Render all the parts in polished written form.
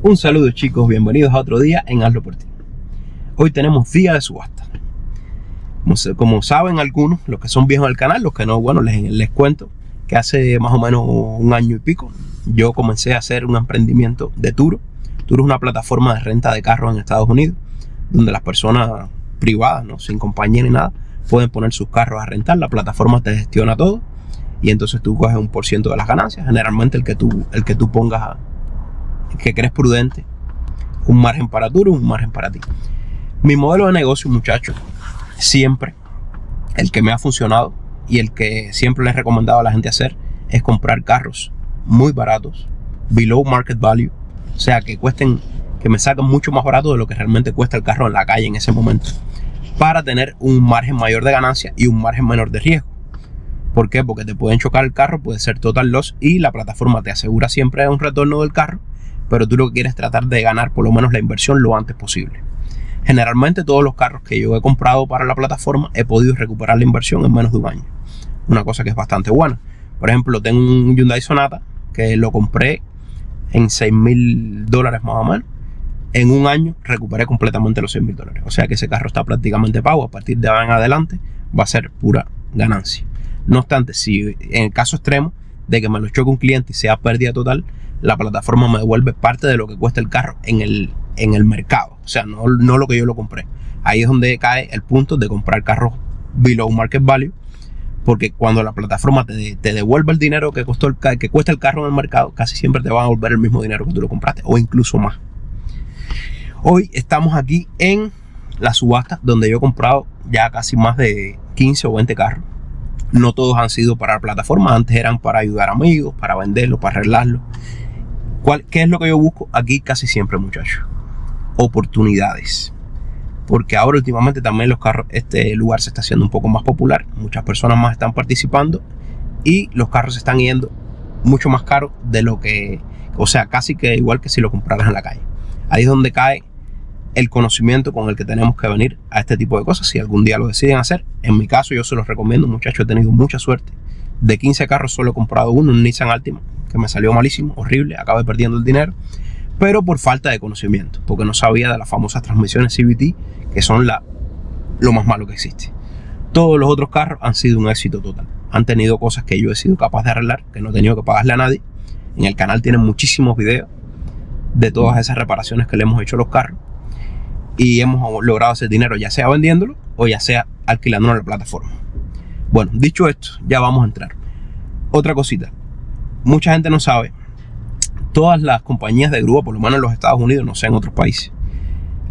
Un saludo, chicos, bienvenidos a otro día en Hazlo por ti. Hoy tenemos día de subasta. Como saben algunos, los que son viejos del canal, los que no, bueno, les cuento que hace más o menos un año y pico yo comencé a hacer un emprendimiento de Turo. Turo es una plataforma de renta de carros en Estados Unidos, donde las personas privadas, ¿no?, sin compañía ni nada, pueden poner sus carros a rentar. La plataforma te gestiona todo y entonces tú coges un por ciento de las ganancias, generalmente el que tú pongas, que crees prudente, un margen para Turo, un margen para ti. Mi modelo de negocio, muchachos, siempre el que me ha funcionado y el que siempre le he recomendado a la gente hacer es comprar carros muy baratos, below market value, o sea, que me saquen mucho más barato de lo que realmente cuesta el carro en la calle en ese momento, para tener un margen mayor de ganancia y un margen menor de riesgo. ¿Por qué? Porque te pueden chocar el carro, puede ser total loss y la plataforma te asegura siempre un retorno del carro, pero tú lo que quieres es tratar de ganar por lo menos la inversión lo antes posible. Generalmente todos los carros que yo he comprado para la plataforma he podido recuperar la inversión en menos de un año, una cosa que es bastante buena. Por ejemplo, tengo un Hyundai Sonata que lo compré en $6,000 más o menos. En un año recuperé completamente los $6,000, o sea que ese carro está prácticamente pago. A partir de ahora en adelante va a ser pura ganancia. No obstante, si en el caso extremo de que me lo choque un cliente y sea pérdida total, la plataforma me devuelve parte de lo que cuesta el carro en el mercado, o sea, no lo que yo lo compré. Ahí es donde cae el punto de comprar carros below market value, porque cuando la plataforma te devuelve el dinero que cuesta el carro en el mercado, casi siempre te van a devolver el mismo dinero que tú lo compraste, o incluso más. Hoy estamos aquí en la subasta donde yo he comprado ya casi más de 15 o 20 carros. No todos han sido para la plataforma, antes eran para ayudar a amigos, para venderlos, para arreglarlos. ¿Qué es lo que yo busco aquí casi siempre, muchachos? Oportunidades. Porque ahora últimamente también este lugar se está haciendo un poco más popular. Muchas personas más están participando y los carros se están yendo mucho más caros de lo que, o sea, casi que igual que si lo compraras en la calle. Ahí es donde cae el conocimiento con el que tenemos que venir a este tipo de cosas si algún día lo deciden hacer. En mi caso yo se los recomiendo, muchachos, he tenido mucha suerte. De 15 carros solo he comprado uno, un Nissan Altima, que me salió malísimo, horrible, acabé perdiendo el dinero, pero por falta de conocimiento, porque no sabía de las famosas transmisiones CVT, que son lo más malo que existe. Todos los otros carros han sido un éxito total. Han tenido cosas que yo he sido capaz de arreglar, que no he tenido que pagarle a nadie. En el canal tienen muchísimos videos de todas esas reparaciones que le hemos hecho a los carros y hemos logrado hacer dinero, ya sea vendiéndolo o ya sea alquilándolo en la plataforma. Bueno, dicho esto, ya vamos a entrar. Otra cosita, mucha gente no sabe, todas las compañías de grúa, por lo menos en los Estados Unidos, no sé en otros países,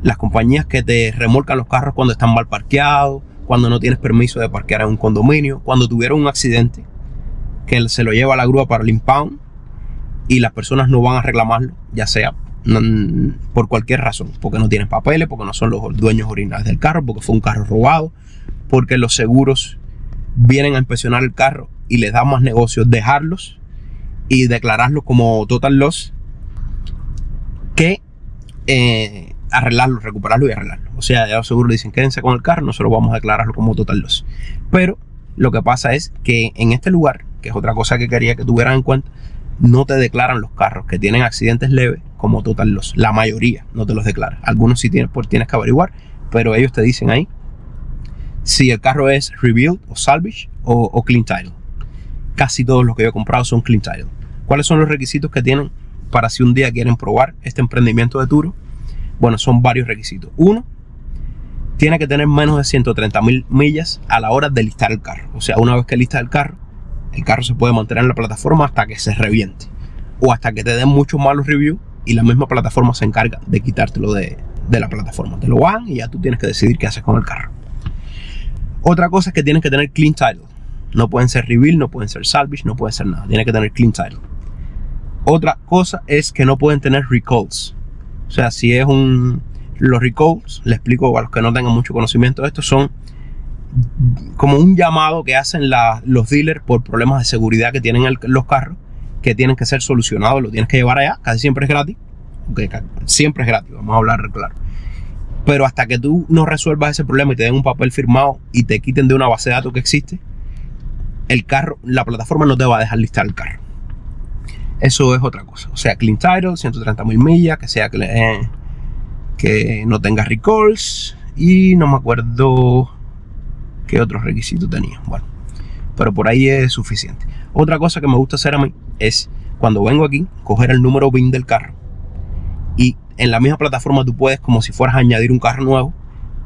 las compañías que te remolcan los carros cuando están mal parqueados, cuando no tienes permiso de parquear en un condominio, cuando tuvieron un accidente que se lo lleva a la grúa para el impound y las personas no van a reclamarlo, ya sea por cualquier razón, porque no tienen papeles, porque no son los dueños originales del carro, porque fue un carro robado, porque los seguros vienen a inspeccionar el carro y les da más negocios dejarlos y declararlos como total loss que arreglarlo, recuperarlo y arreglarlo. O sea, ya los seguros dicen quédense con el carro, nosotros vamos a declararlo como total loss. Pero lo que pasa es que en este lugar, que es otra cosa que quería que tuvieran en cuenta, no te declaran los carros que tienen accidentes leves como total loss. La mayoría no te los declaran. Algunos sí tienes que averiguar, pero ellos te dicen ahí si el carro es rebuild o salvage o clean title. Casi todos los que yo he comprado son clean title. ¿Cuáles son los requisitos que tienen para si un día quieren probar este emprendimiento de Turo? Bueno, son varios requisitos. Uno, tiene que tener menos de 130,000 millas a la hora de listar el carro. O sea, una vez que listas el carro se puede mantener en la plataforma hasta que se reviente o hasta que te den muchos malos reviews y la misma plataforma se encarga de quitártelo de la plataforma. Te lo bajan y ya tú tienes que decidir qué haces con el carro. Otra cosa es que tienes que tener clean title. No pueden ser rebuild, no pueden ser salvage, no pueden ser nada. Tienen que tener clean title. Otra cosa es que no pueden tener recalls. O sea, si es los recalls, le explico a los que no tengan mucho conocimiento de esto, son como un llamado que hacen los dealers por problemas de seguridad que tienen los carros, que tienen que ser solucionados, lo tienes que llevar allá, casi siempre es gratis, okay, siempre es gratis, vamos a hablar claro. Pero hasta que tú no resuelvas ese problema y te den un papel firmado y te quiten de una base de datos que existe, el carro, la plataforma no te va a dejar listar el carro. eso es otra cosa. O sea, clean title, 130.000 millas, que sea que no tenga recalls, y no me acuerdo qué otros requisitos tenía. Bueno, pero por ahí es suficiente. Otra cosa que me gusta hacer a mí es, cuando vengo aquí, coger el número VIN del carro, y en la misma plataforma tú puedes, como si fueras a añadir un carro nuevo,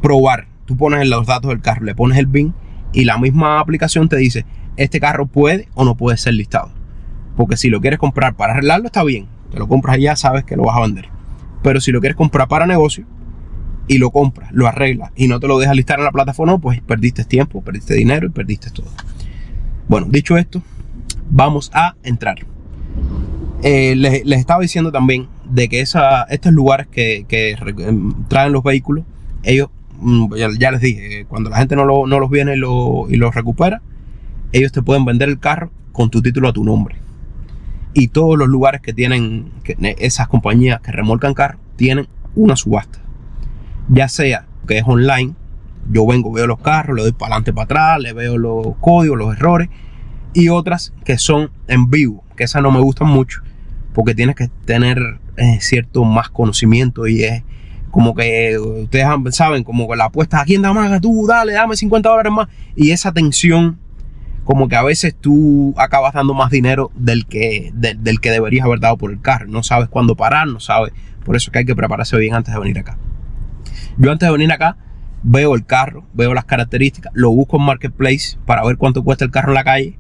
probar. Tú pones los datos del carro, le pones el VIN, y la misma aplicación te dice, este carro puede o no puede ser listado. Porque si lo quieres comprar para arreglarlo, está bien, te lo compras y ya sabes que lo vas a vender. Pero si lo quieres comprar para negocio, y lo compras, lo arreglas y no te lo dejas listar en la plataforma, pues perdiste tiempo, perdiste dinero y perdiste todo. Bueno, dicho esto, vamos a entrar. Les estaba diciendo también de que estos lugares que traen los vehículos, ellos, ya les dije, cuando la gente no los viene y los recupera, ellos te pueden vender el carro con tu título a tu nombre. Y todos los lugares que tienen, esas compañías que remolcan carros, tienen una subasta. Ya sea que es online, yo vengo, veo los carros, le doy para adelante, para atrás, le veo los códigos, los errores, y otras que son en vivo, que esas no me gustan mucho, porque tienes que tener cierto más conocimiento, y es como que ustedes saben, como que la apuesta, ¿a quién da más? Tú, dale, dame $50 más, y esa tensión, como que a veces tú acabas dando más dinero del que deberías haber dado por el carro. No sabes cuándo parar, no sabes, por eso es que hay que prepararse bien antes de venir acá. Yo antes de venir acá veo el carro, veo las características, lo busco en Marketplace para ver cuánto cuesta el carro en la calle,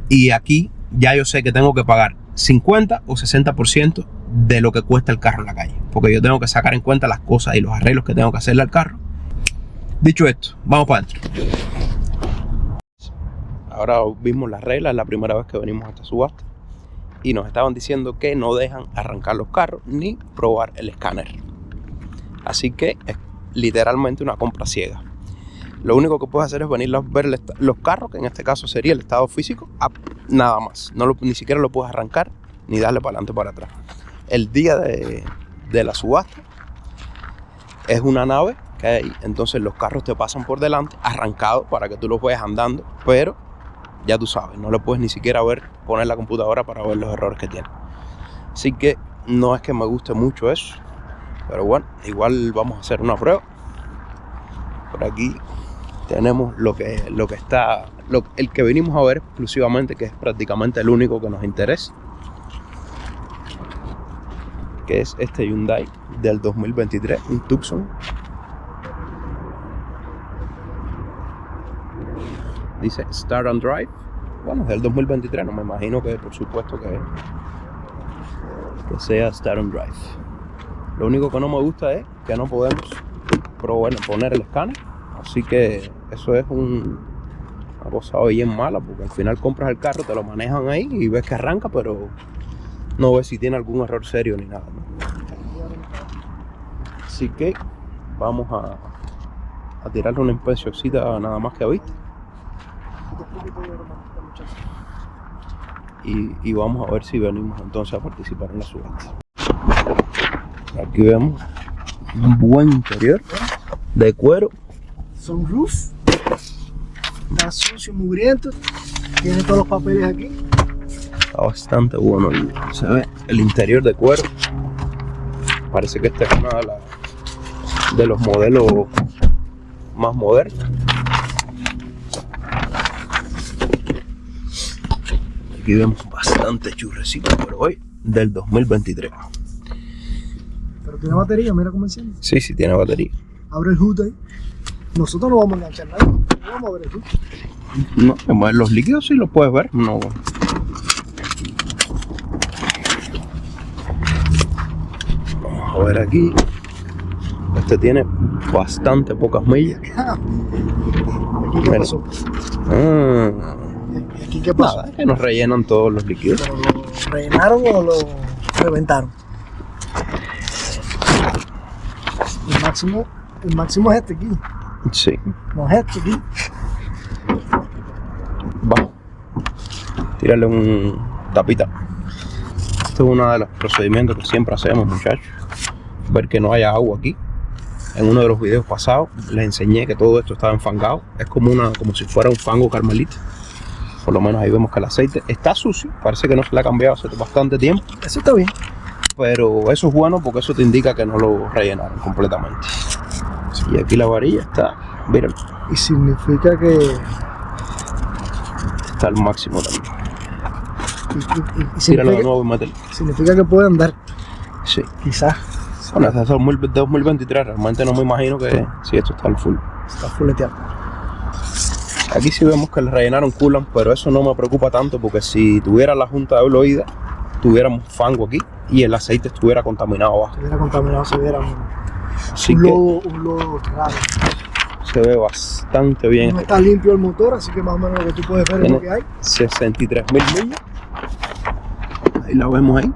y aquí ya yo sé que tengo que pagar 50 o 60% de lo que cuesta el carro en la calle, porque yo tengo que sacar en cuenta las cosas y los arreglos que tengo que hacerle al carro. Dicho esto, vamos para adentro. Ahora vimos las reglas, es la primera vez que venimos a esta subasta, y nos estaban diciendo que no dejan arrancar los carros ni probar el escáner. Así que es literalmente una compra ciega. Lo único que puedes hacer es venir a ver los carros, que en este caso sería el estado físico, nada más. Ni siquiera lo puedes arrancar ni darle para adelante o para atrás. El día de la subasta es una nave que hay, entonces los carros te pasan por delante, arrancados, para que tú los veas andando, pero ya tú sabes, no le puedes ni siquiera poner la computadora para ver los errores que tiene. Así que no es que me guste mucho eso, pero bueno, igual vamos a hacer una prueba. Por aquí tenemos el que venimos a ver exclusivamente, que es prácticamente el único que nos interesa, que es este Hyundai del 2023, un Tucson. Dice Start and Drive. Bueno, es del 2023, no me imagino que por supuesto que sea Start and Drive. Lo único que no me gusta es que no podemos poner el escáner. Así que eso es una cosa bien mala, porque al final compras el carro, te lo manejan ahí y ves que arranca, pero no ves si tiene algún error serio ni nada, ¿no? Así que vamos a tirarle una inspeccióncita nada más que a vista. Y vamos a ver si venimos entonces a participar en la subasta. Aquí vemos un buen interior de cuero. Sunroof. Está sucio, mugriento. Tiene todos los papeles aquí. Está bastante bueno. Se ve el interior de cuero. Parece que este es uno de los modelos más modernos. Aquí vemos bastante churrecito, pero hoy del 2023. Pero tiene batería, mira cómo enciende. Sí, tiene batería. Abre el hood ahí. Nosotros no vamos a enganchar nada. No vamos a ver el hood. No, los líquidos sí los puedes ver. No. Vamos a ver aquí. Este tiene bastante pocas millas. ¿Aquí qué pasó? ¿Y aquí qué pasó? Nada, que nos rellenan todos los líquidos. ¿Pero lo rellenaron o lo reventaron? El máximo es este aquí. Sí. No es este aquí. Vamos. Tírale un tapita. Esto es uno de los procedimientos que siempre hacemos, muchachos. Ver que no haya agua aquí. En uno de los videos pasados les enseñé que todo esto estaba enfangado. Es como si fuera un fango carmelita. Por lo menos ahí vemos que el aceite está sucio. Parece que no se le ha cambiado hace bastante tiempo. Eso está bien. Pero eso es bueno porque eso te indica que no lo rellenaron completamente. Y aquí la varilla está, míralo, Y significa que... está al máximo también. Y Tíralo de significa, nuevo y mételo. significa que puede andar. Sí. Quizás. Bueno, hasta 2023 realmente no me imagino que si esto está al full. Está fuleteado. Aquí sí vemos que le rellenaron coolant, pero eso no me preocupa tanto porque si tuviera la junta de Euloida, tuviéramos fango aquí y el aceite estuviera contaminado abajo. Si hubiera contaminado, se viera Así un que lodo raro. se ve bastante bien. No está limpio el motor, así que más o menos lo que tú puedes ver es lo que hay. 63.000 millas. Ahí la vemos ahí.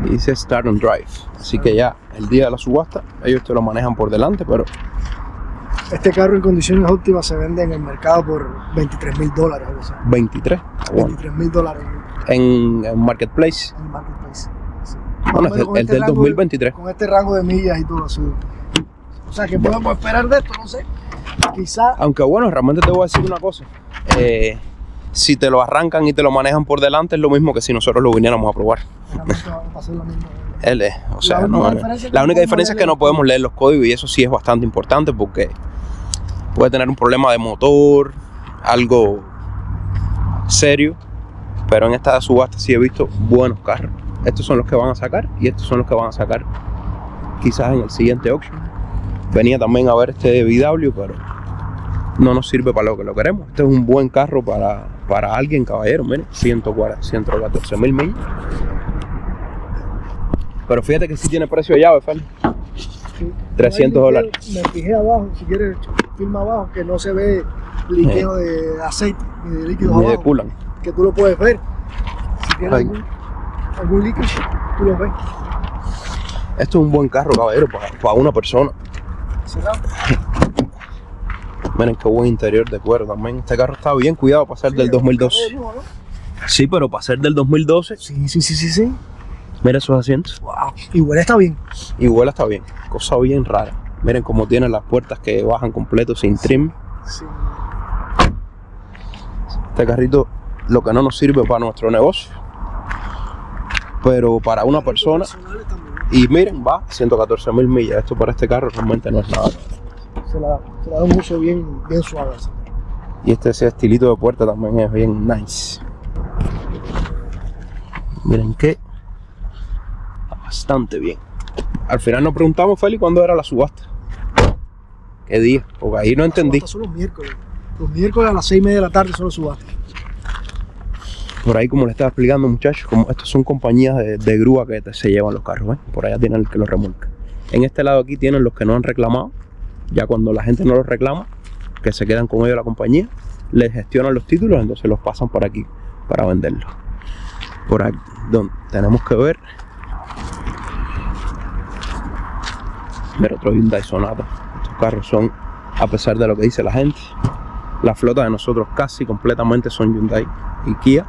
Y dice Start and Drive. Así que ya el día de la subasta, ellos te lo manejan por delante, pero Este carro en condiciones óptimas se vende en el mercado por $23,000. Algo así. 23. Bueno, $23,000 en Marketplace. en el marketplace. Sí. Bueno, Más o menos con el del rango 2023. Con este rango de millas y todo así. O sea, ¿qué podemos esperar de esto? No sé. Quizá Aunque bueno, realmente te voy a decir una cosa. Si te lo arrancan y te lo manejan por delante es lo mismo que si nosotros lo viniéramos a probar. realmente va a pasar la misma. O sea, La no, única diferencia es que la no única podemos diferencia es que leer no podemos leer los códigos y eso sí es bastante importante porque puede tener un problema de motor, algo serio, pero en esta subasta sí he visto buenos carros. Estos son los que van a sacar y estos son los que van a sacar quizás en el siguiente auction. Venía también a ver este VW, pero no nos sirve para lo que lo queremos. Este es un buen carro para alguien, caballero. Miren, 114.000 millas. Pero fíjate que sí tiene precio de llave, Feli. Sí. $300. Me fijé abajo, si quieres filma abajo, que no se ve líquido de aceite ni de líquidos Ni de abajo. coolant. Que tú lo puedes ver. Si tienes Ahí. algún líquido, tú lo ves. Esto es un buen carro, caballero, para una persona. ¿Cerrado? Miren qué buen interior de cuero también. Este carro está bien cuidado para ser del 2012. Sí, pero para ser del 2012, Sí. mira esos asientos. Wow. Igual está bien. Igual está bien. Cosa bien rara. Miren cómo tiene las puertas que bajan completo sin trim. Sí. Este carrito lo que no nos sirve para nuestro negocio, pero para una persona. Personales también. Y miren, va 114.000 millas. Esto para este carro realmente no es nada. Se la da un uso bien suave. Y ese estilito de puerta también es bien nice. Miren que bastante bien. Al final nos preguntamos, Feli, cuándo era la subasta. ¿Qué día? Porque ahí no entendí. Son los miércoles. Los miércoles a las 6:30 de la tarde son los subastas. Por ahí, como les estaba explicando, muchachos, como estos son compañías de grúa que se llevan los carros, ¿eh? Por allá tienen el que los remolca. En este lado aquí tienen los que no han reclamado. Ya cuando la gente no los reclama, que se quedan con ellos la compañía, les gestionan los títulos, entonces los pasan por aquí para venderlos. Por aquí, donde tenemos que ver. Mira, otro Hyundai Sonata. Estos carros son, a pesar de lo que dice la gente, la flota de nosotros casi completamente son Hyundai y Kia.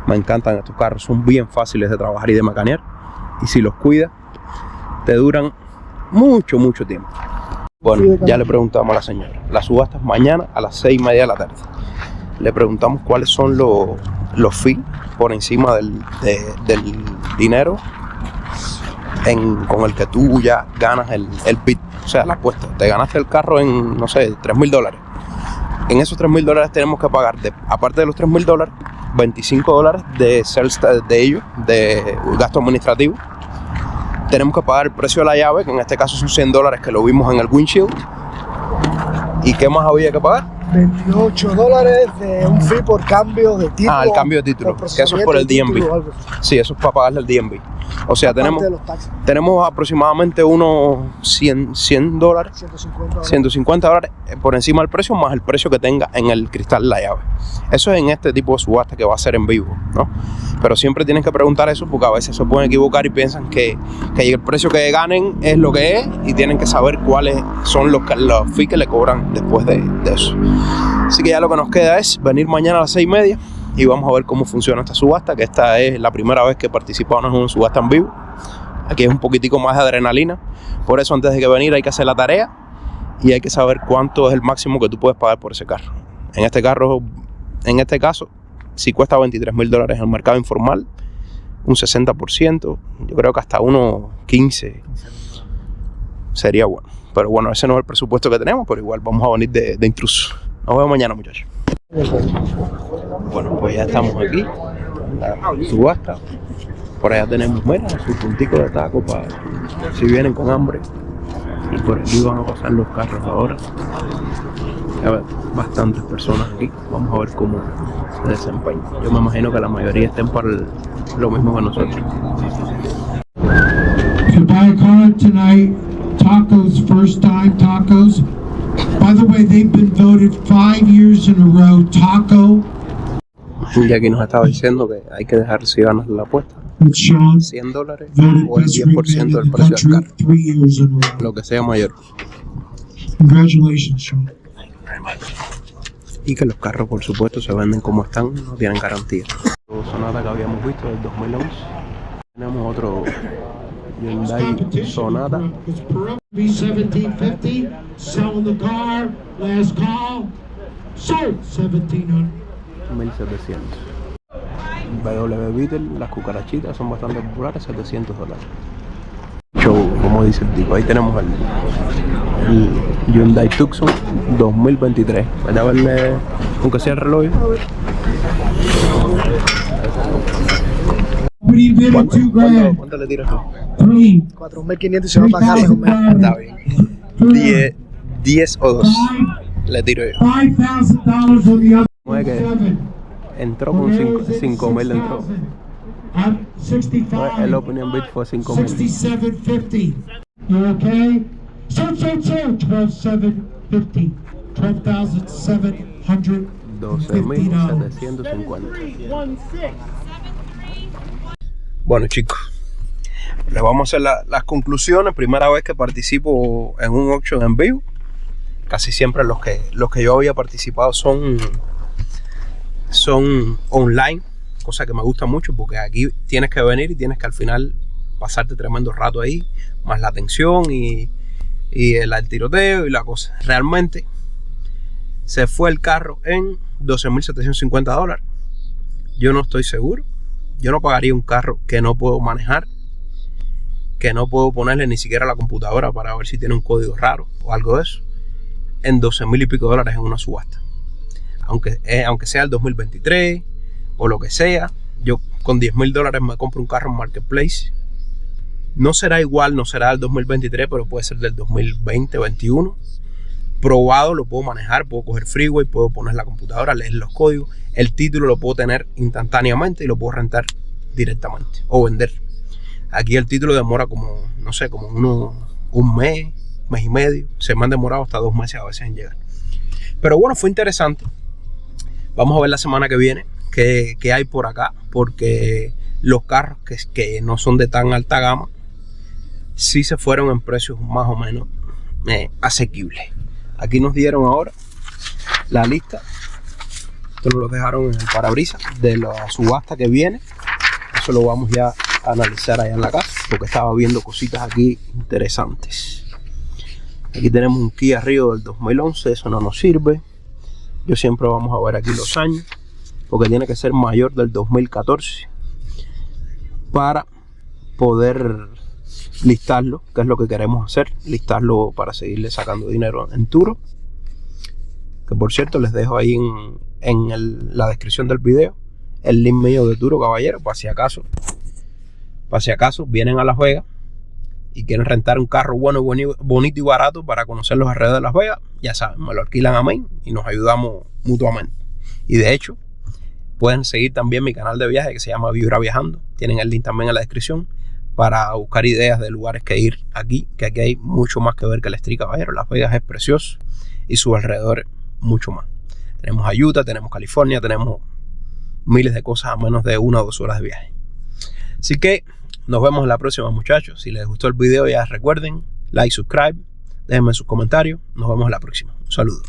Me encantan estos carros, son bien fáciles de trabajar y de mecanear. Y si los cuidas, te duran mucho tiempo. Bueno, ya le preguntamos a la señora. La subasta es mañana a las 6:30 de la tarde. Le preguntamos cuáles son los fees por encima del dinero con el que tú ya ganas el bid, o sea, la apuesta. Te ganaste el carro en, no sé, $3,000. En esos $3,000 tenemos que pagar, aparte de los $3,000, $25 de sales de ellos, de gasto administrativo. Tenemos que pagar el precio de la llave, que en este caso son $100 que lo vimos en el windshield. ¿Y qué más había que pagar? $28 de un fee por cambio de título. Ah, el cambio de título, que eso es por el DMV. Sí, eso es para pagarle el DMV. O sea, tenemos aproximadamente unos $100, $150 por encima del precio, más el precio que tenga en el cristal la llave. Eso es en este tipo de subasta que va a ser en vivo, ¿no? Pero siempre tienen que preguntar eso porque a veces se pueden equivocar y piensan que el precio que ganen es lo que es y tienen que saber cuáles son los fees que le cobran después de eso. Así que ya lo que nos queda es venir mañana a las 6:30 y vamos a ver cómo funciona esta subasta, que esta es la primera vez que participamos en una subasta en vivo. Aquí es un poquitico más de adrenalina, por eso antes de que venir hay que hacer la tarea y hay que saber cuánto es el máximo que tú puedes pagar por ese carro. En este caso, si cuesta $23,000 en el mercado informal, un 60%, yo creo que hasta unos 15 sería bueno. Pero bueno, ese no es el presupuesto que tenemos, pero igual vamos a venir de intruso. Nos vemos mañana, muchachos. Bueno, pues ya estamos aquí, la subasta. Por allá tenemos, mira, su puntico de taco para si vienen con hambre. Y por aquí van a pasar los carros ahora. A ver, bastantes personas aquí. Vamos a ver cómo se desempeñan. Yo me imagino que la mayoría estén para lo mismo que nosotros. To buy a car tonight, Tacos, first time Tacos. By the way, they've been voted 5 years in a row, Taco. Y aquí nos estaba diciendo que hay que dejar si ganas la apuesta. $100 o el 10% del precio del carro. Lo que sea mayor. Congratulations, Sean. Y que los carros, por supuesto, se venden como están, no tienen garantía. Sonata que habíamos visto del 2011. Tenemos otro Hyundai Sonata. B1750, selling the car, last call, sold 1,700. 1,700. BW Beetle, las cucarachitas son bastante populares, $700. Show, como dice el tipo. Ahí tenemos el Hyundai Tucson 2023. Voy a verle, aunque sea el reloj. ¿Cuánto le tiras tú? 4.500 y se va a pagar un mes. Está bien. 10 o 2 le tiro yo. ¿Cómo es que entró con 5.000? Entró. El opening bid fue 5.000. 6750. Okay? So, 12,750. 12,750. 12.750. Bueno, chicos, les vamos a hacer las conclusiones. Primera vez que participo en un auction en vivo. Casi siempre los que yo había participado son online, cosa que me gusta mucho porque aquí tienes que venir y tienes que al final pasarte tremendo rato ahí, más la atención y el tiroteo y la cosa. Realmente se fue el carro en $12,750. Yo no estoy seguro. Yo no pagaría un carro que no puedo manejar, que no puedo ponerle ni siquiera a la computadora para ver si tiene un código raro o algo de eso, en $12,000 y pico en una subasta. Aunque sea el 2023 o lo que sea, yo con $10,000 me compro un carro en Marketplace. No será igual, no será del 2023, pero puede ser del 2020, 2021. Probado, lo puedo manejar, puedo coger freeway, puedo poner la computadora, leer los códigos. El título lo puedo tener instantáneamente y lo puedo rentar directamente o vender. Aquí el título demora como, no sé, como un mes y medio. Se me han demorado hasta 2 meses a veces en llegar. Pero bueno, fue interesante. Vamos a ver la semana que viene qué hay por acá, porque los carros que no son de tan alta gama sí se fueron en precios más o menos asequibles. Aquí nos dieron ahora la lista. Esto nos lo dejaron en el parabrisas de la subasta que viene. Eso lo vamos ya a analizar allá en la casa, porque estaba viendo cositas aquí interesantes. Aquí tenemos un Kia Rio del 2011, eso no nos sirve. Yo siempre vamos a ver aquí los años, porque tiene que ser mayor del 2014 para poder listarlo, que es lo que queremos hacer, listarlo para seguirle sacando dinero en Turo. Que por cierto les dejo ahí en la descripción del video el link mío de Turo, caballero, para si acaso vienen a Las Vegas y quieren rentar un carro bueno, bonito y barato para conocer los alrededores de Las Vegas. Ya saben, me lo alquilan a mí y nos ayudamos mutuamente. Y de hecho pueden seguir también mi canal de viaje que se llama Vibra Viajando. Tienen el link también en la descripción para buscar ideas de lugares que ir aquí, que aquí hay mucho más que ver que el Strip, caballero. Las Vegas es precioso y sus alrededores mucho más. Tenemos a Utah, tenemos California, tenemos miles de cosas a menos de 1 o 2 horas de viaje. Así que nos vemos en la próxima, muchachos. Si les gustó el video, ya recuerden, like, subscribe, déjenme sus comentarios. Nos vemos en la próxima. Un saludo.